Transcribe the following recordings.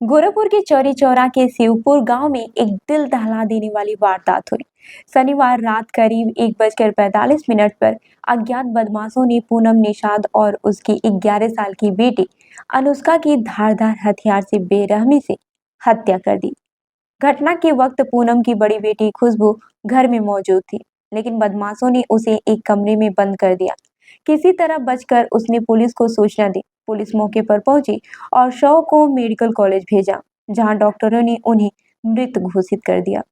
गोरखपुर के चौरी चौरा के शिवपुर गांव में एक दिल दहला देने वाली वारदात हुई। शनिवार रात करीब 1:45 पर अज्ञात बदमाशों ने पूनम निषाद और उसकी 11 साल की बेटी अनुष्का की धारदार हथियार से बेरहमी से हत्या कर दी। घटना के वक्त पूनम की बड़ी बेटी खुशबू घर में मौजूद थी, लेकिन बदमाशों ने उसे एक कमरे में बंद कर दिया। किसी तरह बचकर उसने पुलिस को सूचना दी। पुलिस मौके पर पहुंची और शव को मेडिकल कॉलेज भेजा, जहां डॉक्टरों ने उन्हें मृत घोषित कर दिया।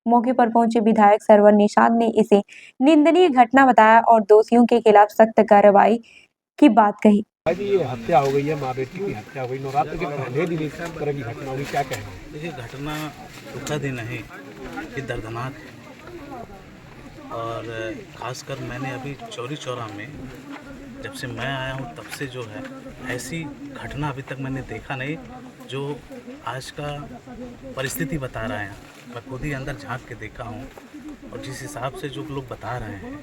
मौके पर पहुंचे विधायक सरवर निषाद ने इसे निंदनीय घटना बताया और दोषियों के खिलाफ सख्त कार्रवाई की बात कही। जी, ये हत्या हो गई है, माँ बेटी की हत्या हो गई। नवरात्र के पहले दिन इस तरह की घटना हुई, क्या कहेंगे? देखिए, घटना दुखद ही नहीं, ये दर्दनाक है। और ख़ासकर मैंने अभी चौरी चौरा में जब से मैं आया हूँ तब से जो है ऐसी घटना अभी तक मैंने देखा नहीं जो आज का परिस्थिति बता रहे हैं। मैं खुद ही अंदर झांक के देखा हूँ और जिस हिसाब से जो लोग बता रहे हैं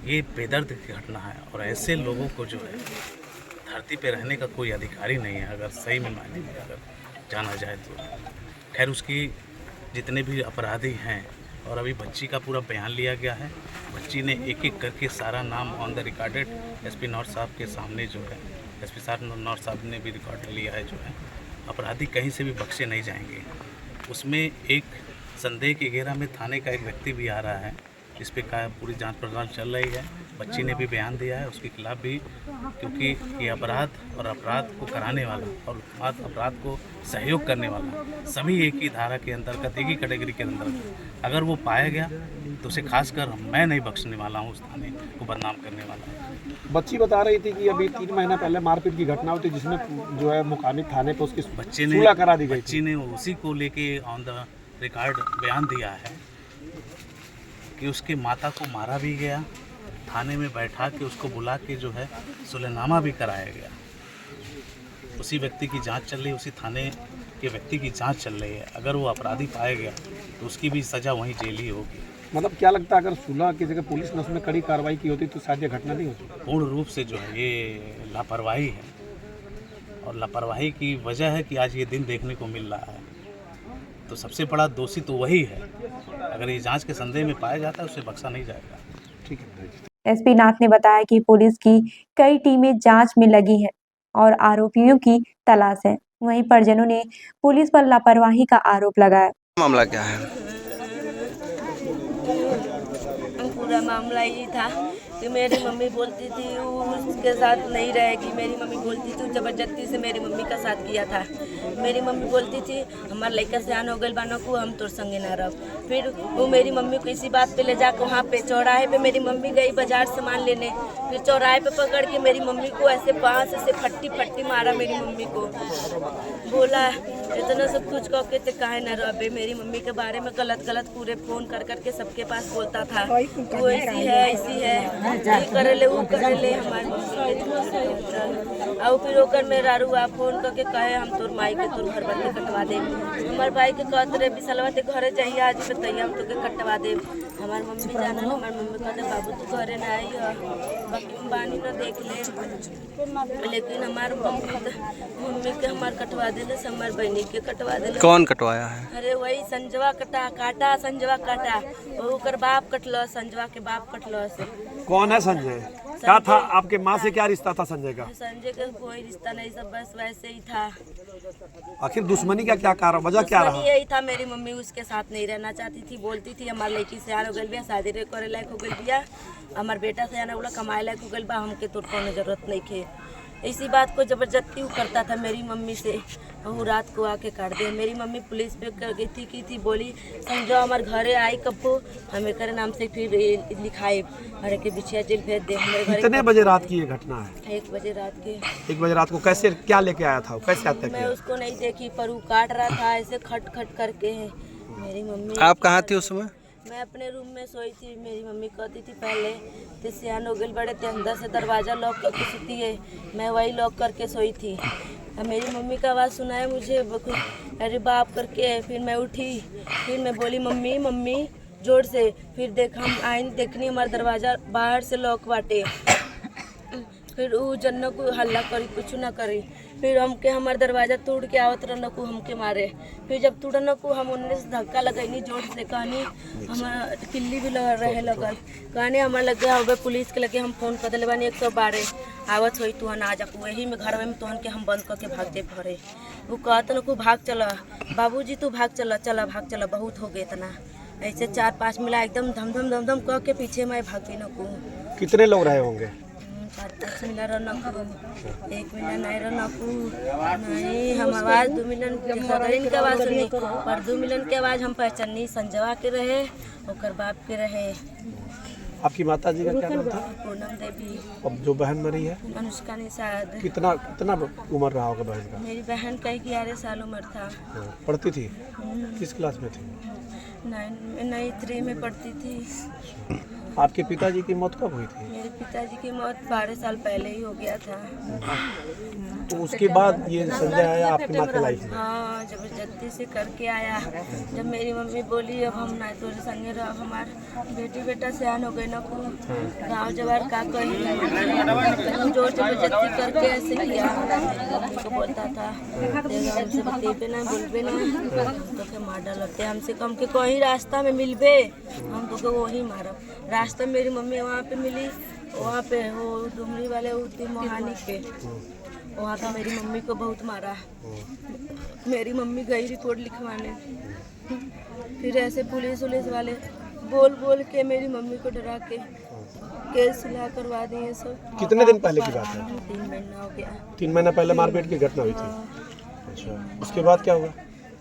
ये बेदर्द की घटना है। और ऐसे लोगों को जो है धरती पे रहने का कोई अधिकार ही नहीं है, अगर सही में मायने में अगर जाना जाए तो। खैर, उसकी जितने भी अपराधी हैं, और अभी बच्ची का पूरा बयान लिया गया है। बच्ची ने एक एक करके सारा नाम ऑन द रिकॉर्डेड एसपी नौर साहब के सामने जो है, एसपी साहब नौर साहब ने भी रिकॉर्ड लिया है। जो है अपराधी कहीं से भी बख्शे नहीं जाएंगे। उसमें एक संदेह के घेरा में थाने का एक व्यक्ति भी आ रहा है, इस पे का पूरी जांच पड़ताल चल रही है। बच्ची ने भी बयान दिया है उसके खिलाफ भी, क्योंकि ये अपराध और अपराध को कराने वाला और अपराध को सहयोग करने वाला सभी एक ही धारा के अंतर्गत, एक ही कैटेगरी के अंतर्गत अगर वो पाया गया तो उसे खासकर मैं नहीं बख्शने वाला हूँ, उस थाने को बदनाम करने वाला। बच्ची बता रही थी कि अभी 3 महीना पहले मारपीट की घटना हुई थी, जिसमें जो है मुकामी थाने पर उसकी बच्ची ने सुलह करा दी गई। बच्ची ने उसी को लेके ऑन द रिकॉर्ड बयान दिया है कि उसकी माता को मारा भी गया, थाने में बैठा के उसको बुला के जो है सुलहनामा भी कराया गया। उसी व्यक्ति की जांच चल रही है, उसी थाने के व्यक्ति की जांच चल रही है। अगर वो अपराधी पाया गया तो उसकी भी सज़ा वहीं जेल ही होगी। मतलब क्या लगता है, अगर सुलह की जगह पुलिस ने उसमें कड़ी कार्रवाई की होती तो शायद ये घटना नहीं होती? पूर्ण रूप से जो है ये लापरवाही है, और लापरवाही की वजह है कि आज ये दिन देखने को मिल रहा है। तो सबसे बड़ा दोषी तो वही है। अगर ये जांच के संदेह में पाया जाता है उसे बख्शा नहीं जाएगा। ठीक है। एसपी नाथ ने बताया कि पुलिस की कई टीमें जांच में लगी हैं और आरोपियों की तलाश है। वहीं परिजनों ने पुलिस पर लापरवाही का आरोप लगाया। मामला क्या है? पूरा मामला ये था कि मेरी मम्मी बोलती थी वो उसके साथ नहीं रहेगी। मेरी मम्मी बोलती थी ज़बरदस्ती से मेरी मम्मी का साथ किया था। मेरी मम्मी बोलती थी हमार लड़का सयान हो गई बानो को, हम तोर संगे ना रह। फिर वो मेरी मम्मी को इसी बात पे ले जाकर वहाँ पे चौराहे पे मेरी मम्मी गई बाजार सामान लेने। फिर चौराहे पे पकड़ के मेरी मम्मी को ऐसे बांस से फट्टी फट्टी मारा। मेरी मम्मी को बोला इतना सब कुछ कह के काहे न रहे। मेरी मम्मी के बारे में गलत पूरे फ़ोन कर करके सबके पास बोलता था, वो ऐसी है, ये करे ले वो करे ले। हमारे और फिर ओकर मेरा रुआ फ़ोन करके कहे हम तोर माई के तोर घर के कटवा दे। हमारे भाई के कहते रहे बिसलवा ते घरे जाइए आज बताइए हम तो के कटवा दे। हमारी मम्मी जाना, हमारी मम्मी कहते बाबू तू घरे ना आई बाकी बानी ना देख ले। लेकिन हमारे मम्मी के हमारे कटवा दिले, हमारे बहनी के कटवा दिले। कौन कटवाया है? अरे वही संजवा काटा संजवा काटा, ओकर बाप कटलो, संजवा के बाप कटलो से। कौन है संजय? क्या था आपके माँ से, क्या रिश्ता था संजय का? संजय का कोई रिश्ता नहीं, सब बस वैसे ही था। आखिर दुश्मनी का क्या कारण, वजह क्या रहा? यही था, मेरी मम्मी उसके साथ नहीं रहना चाहती थी। बोलती थी हमारे लड़की से आन हो गई बिया, शादी करे लायक हो गई बिया, हमारे बेटा से आना बोला कमाए लायक हो गई बा, हमके तो कोनो जरूरत नहीं थे। इसी बात को जबरदस्ती वो करता था मेरी मम्मी से। वो रात को आके काट दे। मेरी मम्मी पुलिस पे कर गई थी, की थी बोली समझो हमारे घरे आई कब्बो हमें करे नाम से फिर लिखाए अरे के बिछिया जेल भेज दे। हमारे घर कितने बजे रात की ये घटना है? 1 बजे रात के। 1 बजे रात को कैसे, क्या लेके आया था, कैसे हत्या मैं किया? उसको नहीं देखी पर वो काट रहा था ऐसे खट खट करके है। मेरी मम्मी। आप कहाँ थी उस समय? मैं अपने रूम में सोई थी। मेरी मम्मी कहती थी पहले ते सियान हो गई बड़े ते अंदर से दरवाज़ा लॉक करके सोती है, मैं वही लॉक करके सोई थी। अब मेरी मम्मी का आवाज़ सुना है मुझे अरे बाप करके। फिर मैं उठी, फिर मैं बोली मम्मी मम्मी जोर से। फिर हम आईन देखनी हमारा दरवाज़ा बाहर से लॉक बाटे। फिर वो जन्नों को हल्ला करी, कुछ ना करी। फिर हमके हमार दरवाजा तोड़ के आवत रहनकू हमके मारे। फिर जब तुड़नकू हम उन्ने से धक्का लगैनी जोर से, कहनी हमार किल्ली भी लग रहे लगल, कहनी हमार लगे हवे पुलिस के लगे हम फोन कर दिले बानी 112 आवत होई तुहन आ जाकू, यही में घर में तुहन के हम बंद करके भाग जे घरे। वो कहत न को भाग चला बाबूजी, तू भाग चला, चला भाग चला, बहुत हो गए इतना। ऐसे 4-5 मिला एकदम धम धम कह के पीछे मैं भागी न को। कितने लोग रहे होंगे? 4-5 मिला रहनकू, 1 मिला नहीं रहनकू, नहीं हम आवाज़ 2 मिलन के आवाज़ सुनी, पर 2 मिलन के आवाज़ हम पहचानी, संजवा के रहे और बाप के रहे। आपकी माता जी का क्या नाम था? पूनम देवी। अब जो बहन मरी है अनुष्का निषाद। कितना उम्र रहा होगा बहन का? मेरी बहन का 11 साल उम्र था। पढ़ती थी? किस क्लास में थी? 9 में पढ़ती थी। आपके पिताजी की मौत कब हुई थी? मेरे पिताजी की मौत 12 साल पहले ही हो गया था। तो उसके बाद ये संजय आया आपकी माँ की लाइफ में? हाँ, जबरदस्ती से करके आया। जब मेरी मम्मी बोली अब हम ना तोरे संगे रह, हमार बेटी बेटा सियान हो गए ना को गाँव जवार का कही जोर जबरदस्ती करके ऐसे किया। मम्मी को बोलता था हमसे बतेबे ना बोलबे ना तो के मार डालते, हमसे कम के कहीं रास्ता में मिलबे हम तो वही मारब। रास्ता मेरी मम्मी वहाँ पे मिली, वहाँ पे वो डुमरी वाले उतनी मोहानी पे, वहाँ पे मेरी मम्मी को बहुत मारा। मेरी मम्मी गई रिपोर्ट लिखवाने, फिर ऐसे पुलिस वाले बोल के मेरी मम्मी को डरा के केस सुलह करवा दिए सब। कितने दिन पहले की बात है? 3 महीना हो गया। 3 महीना पहले मारपीट की घटना हुई थी? अच्छा, उसके बाद क्या हुआ?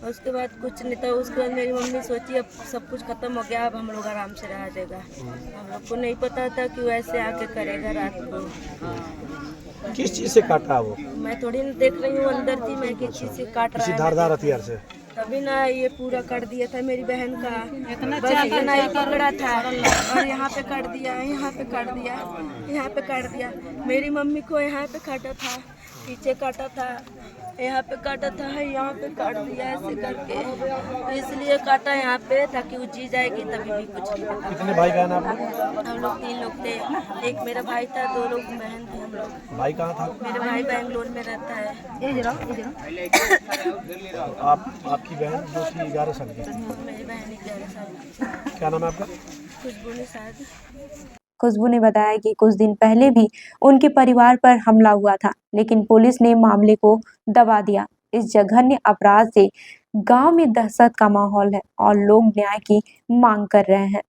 उसके बाद कुछ नहीं था। उसके बाद मेरी मम्मी सोची अब सब कुछ खत्म हो गया, अब हम लोग आराम से रह जाएगा। हम लोग को नहीं पता था कि वैसे आके करेगा रात को। किस चीज़ से काटा वो? मैं थोड़ी ना देख रही हूँ अंदर थी मैं किस चीज़ से काट रहा किसी है। धारदार हथियार से? तभी ना ये पूरा काट दिया था मेरी बहन का, बस इतना ही पकड़ा था और यहाँ पे काट दिया, यहाँ पे काट दिया, यहाँ पे काट दिया। मेरी मम्मी को यहाँ पे काटा था, पीछे काटा था, यहाँ पे काटा था, यहाँ पे काट दिया ऐसे करके, इसलिए काटा यहाँ पे ताकि वो जी जाएगी तभी भी कुछ नहीं पता। कितने भाई बहन आप लोग? हम लोग 3 लोग थे, एक मेरा भाई था, 2 लोग बहन थे हम लोग। भाई कहाँ था? मेरा भाई बेंगलोर में रहता है। आपकी बहन जो थी 11 साल की? मेरी बहन 11 साल की। क्या नाम है आपका? खुशबू निषाद। खुशबू ने बताया कि कुछ दिन पहले भी उनके परिवार पर हमला हुआ था, लेकिन पुलिस ने मामले को दबा दिया। इस जघन्य अपराध से गांव में दहशत का माहौल है और लोग न्याय की मांग कर रहे हैं।